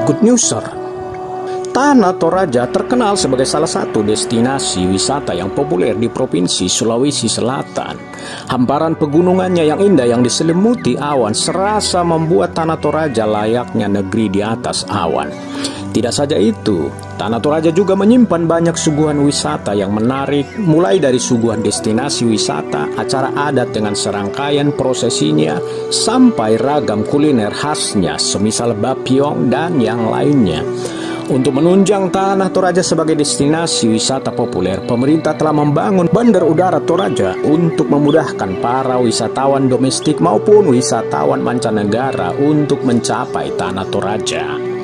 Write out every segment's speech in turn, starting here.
Good Newser. Tanah Toraja terkenal sebagai salah satu destinasi wisata yang populer di Provinsi Sulawesi Selatan. Hamparan pegunungannya yang indah yang diselimuti awan serasa membuat Tanah Toraja layaknya negeri di atas awan. Tidak saja itu, Tanah Toraja juga menyimpan banyak suguhan wisata yang menarik, mulai dari suguhan destinasi wisata, acara adat dengan serangkaian prosesinya, sampai ragam kuliner khasnya, semisal bapyong dan yang lainnya. Untuk menunjang Tanah Toraja sebagai destinasi wisata populer, pemerintah telah membangun Bandar Udara Toraja untuk memudahkan para wisatawan domestik maupun wisatawan mancanegara untuk mencapai Tanah Toraja.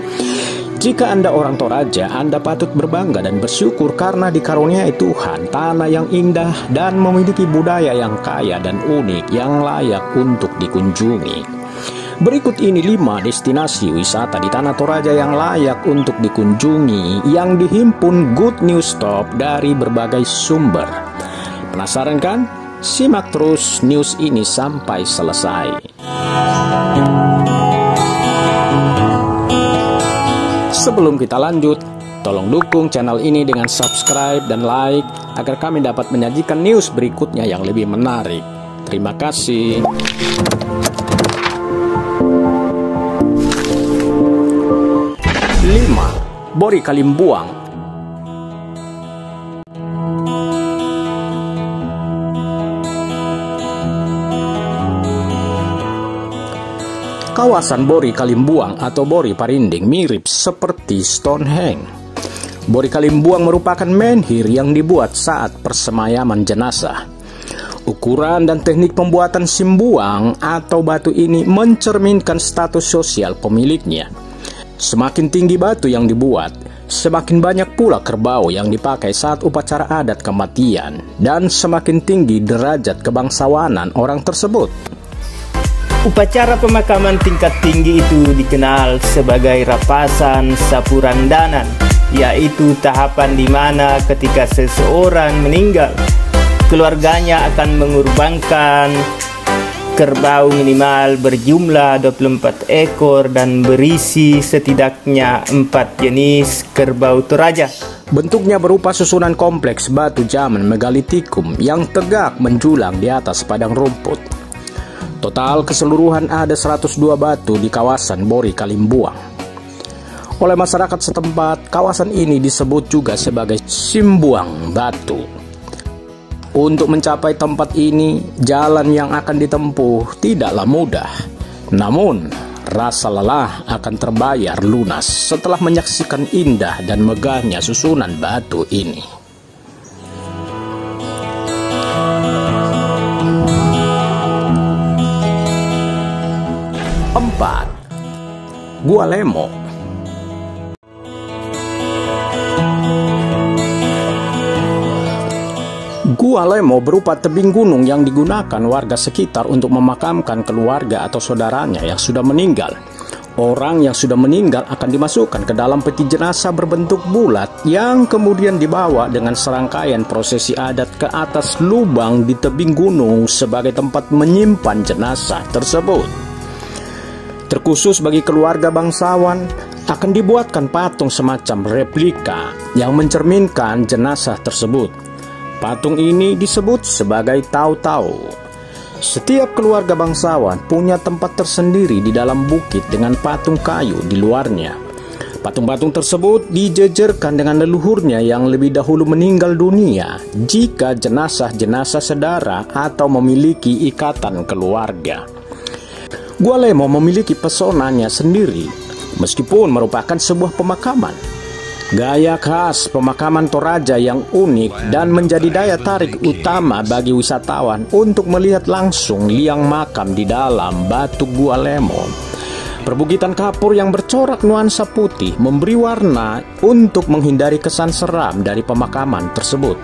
Jika Anda orang Toraja, Anda patut berbangga dan bersyukur karena dikaruniai Tuhan tanah yang indah dan memiliki budaya yang kaya dan unik yang layak untuk dikunjungi. Berikut ini 5 destinasi wisata di Tanah Toraja yang layak untuk dikunjungi yang dihimpun Good News Top dari berbagai sumber. Penasaran kan? Simak terus news ini sampai selesai. Sebelum kita lanjut, tolong dukung channel ini dengan subscribe dan like agar kami dapat menyajikan news berikutnya yang lebih menarik. Terima kasih. 5. Bori Kalimbuang. Kawasan Bori Kalimbuang atau Bori Parinding mirip seperti Stonehenge. Bori Kalimbuang merupakan menhir yang dibuat saat persemayaman jenazah. Ukuran dan teknik pembuatan simbuang atau batu ini mencerminkan status sosial pemiliknya. Semakin tinggi batu yang dibuat, semakin banyak pula kerbau yang dipakai saat upacara adat kematian, dan semakin tinggi derajat kebangsawanan orang tersebut. Upacara pemakaman tingkat tinggi itu dikenal sebagai rapasan sapurandanan, yaitu tahapan di mana ketika seseorang meninggal, keluarganya akan mengorbankan kerbau minimal berjumlah 24 ekor dan berisi setidaknya 4 jenis kerbau Toraja. Bentuknya berupa susunan kompleks batu zaman megalitikum yang tegak menjulang di atas padang rumput. Total keseluruhan ada 102 batu di kawasan Bori Kalimbuang. Oleh masyarakat setempat, kawasan ini disebut juga sebagai Simbuang Batu. Untuk mencapai tempat ini, jalan yang akan ditempuh tidaklah mudah. Namun, rasa lelah akan terbayar lunas setelah menyaksikan indah dan megahnya susunan batu ini. 4. Gua Lemo. Gua Lemo berupa tebing gunung yang digunakan warga sekitar untuk memakamkan keluarga atau saudaranya yang sudah meninggal. Orang yang sudah meninggal akan dimasukkan ke dalam peti jenazah berbentuk bulat yang kemudian dibawa dengan serangkaian prosesi adat ke atas lubang di tebing gunung sebagai tempat menyimpan jenazah tersebut. Terkhusus bagi keluarga bangsawan, akan dibuatkan patung semacam replika yang mencerminkan jenazah tersebut. Patung ini disebut sebagai Tau-Tau. Setiap keluarga bangsawan punya tempat tersendiri di dalam bukit dengan patung kayu di luarnya. Patung-patung tersebut dijejerkan dengan leluhurnya yang lebih dahulu meninggal dunia jika jenazah-jenazah saudara atau memiliki ikatan keluarga. Gua Lemo memiliki pesonanya sendiri, meskipun merupakan sebuah pemakaman. Gaya khas pemakaman Toraja yang unik dan menjadi daya tarik utama bagi wisatawan untuk melihat langsung liang makam di dalam batu Gua Lemo. Perbukitan kapur yang bercorak nuansa putih memberi warna untuk menghindari kesan seram dari pemakaman tersebut.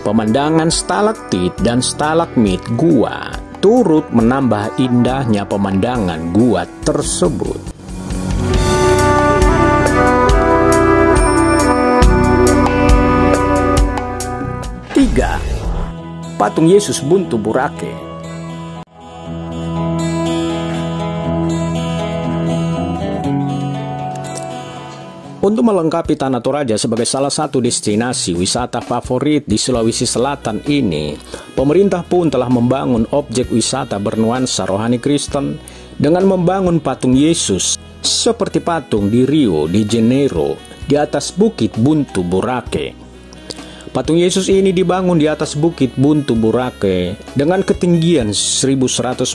Pemandangan stalaktit dan stalagmit gua turut menambah indahnya pemandangan gua tersebut. 3. Patung Yesus Buntu Burake. Untuk melengkapi Tanah Toraja sebagai salah satu destinasi wisata favorit di Sulawesi Selatan ini, pemerintah pun telah membangun objek wisata bernuansa rohani Kristen dengan membangun patung Yesus seperti patung di Rio de Janeiro di atas Bukit Buntu Boracay. Patung Yesus ini dibangun di atas Bukit Buntu Boracay dengan ketinggian 1.100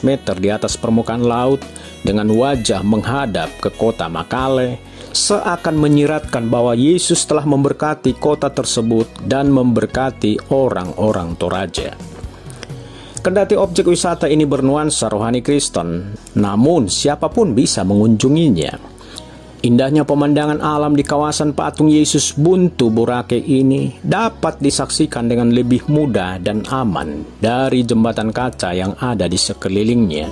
meter di atas permukaan laut dengan wajah menghadap ke kota Makale, seakan menyiratkan bahwa Yesus telah memberkati kota tersebut dan memberkati orang-orang Toraja. Kendati objek wisata ini bernuansa rohani Kristen, namun siapapun bisa mengunjunginya. Indahnya pemandangan alam di kawasan patung Yesus Buntu Boracay ini dapat disaksikan dengan lebih mudah dan aman dari jembatan kaca yang ada di sekelilingnya.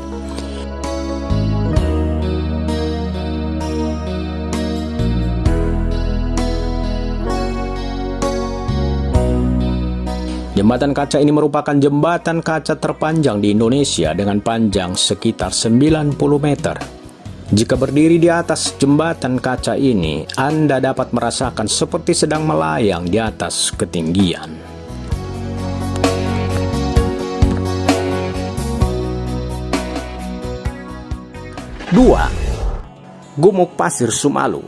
Jembatan kaca ini merupakan jembatan kaca terpanjang di Indonesia dengan panjang sekitar 90 meter. Jika berdiri di atas jembatan kaca ini, Anda dapat merasakan seperti sedang melayang di atas ketinggian. Dua, Gumuk Pasir Sumalu.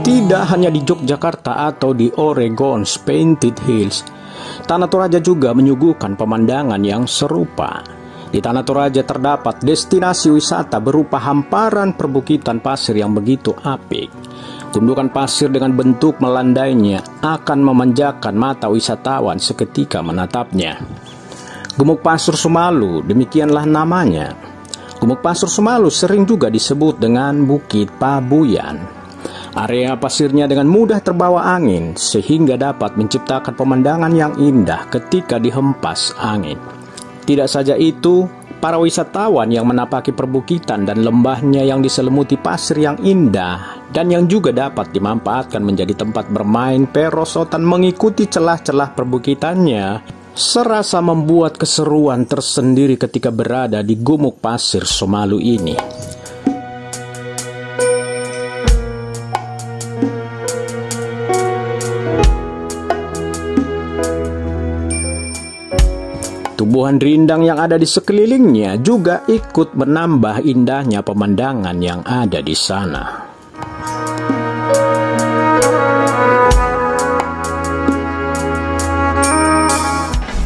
Tidak hanya di Yogyakarta atau di Oregon's Painted Hills, Tanah Toraja juga menyuguhkan pemandangan yang serupa. Di Tanah Toraja terdapat destinasi wisata berupa hamparan perbukitan pasir yang begitu apik. Gundukan pasir dengan bentuk melandainya akan memanjakan mata wisatawan seketika menatapnya. Gumuk Pasir Sumalu, demikianlah namanya. Gumuk Pasir Sumalu sering juga disebut dengan Bukit Pabuyan. Area pasirnya dengan mudah terbawa angin sehingga dapat menciptakan pemandangan yang indah ketika dihempas angin. Tidak saja itu, para wisatawan yang menapaki perbukitan dan lembahnya yang diselimuti pasir yang indah dan yang juga dapat dimanfaatkan menjadi tempat bermain perosotan mengikuti celah-celah perbukitannya, serasa membuat keseruan tersendiri ketika berada di Gumuk Pasir Sumalu ini. Tumbuhan rindang yang ada di sekelilingnya juga ikut menambah indahnya pemandangan yang ada di sana.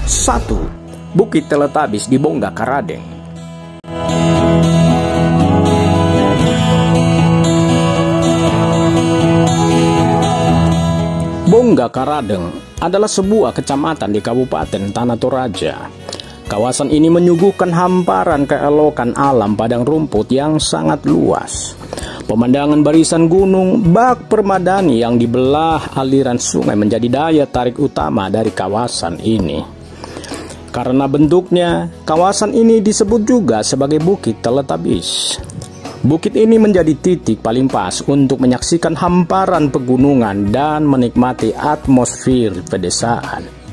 Satu, Bukit Teletabis di Bongga Karadeng. Bongga Karadeng adalah sebuah kecamatan di Kabupaten Tanah Toraja. Kawasan ini menyuguhkan hamparan keelokan alam padang rumput yang sangat luas. Pemandangan barisan gunung bak permadani yang dibelah aliran sungai menjadi daya tarik utama dari kawasan ini. Karena bentuknya, kawasan ini disebut juga sebagai Bukit Teletabis. Bukit ini menjadi titik paling pas untuk menyaksikan hamparan pegunungan dan menikmati atmosfer pedesaan.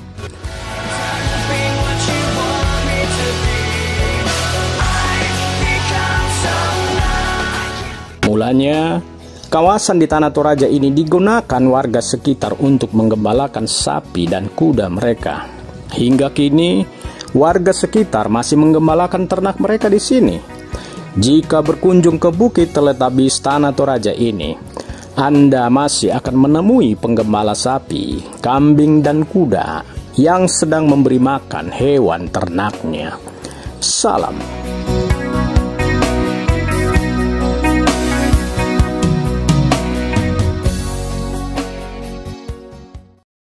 Mulanya, kawasan di Tanah Toraja ini digunakan warga sekitar untuk menggembalakan sapi dan kuda mereka. Hingga kini, warga sekitar masih menggembalakan ternak mereka di sini. Jika berkunjung ke Bukit Teletabis Tanah Toraja ini, Anda masih akan menemui penggembala sapi, kambing, dan kuda yang sedang memberi makan hewan ternaknya. Salam.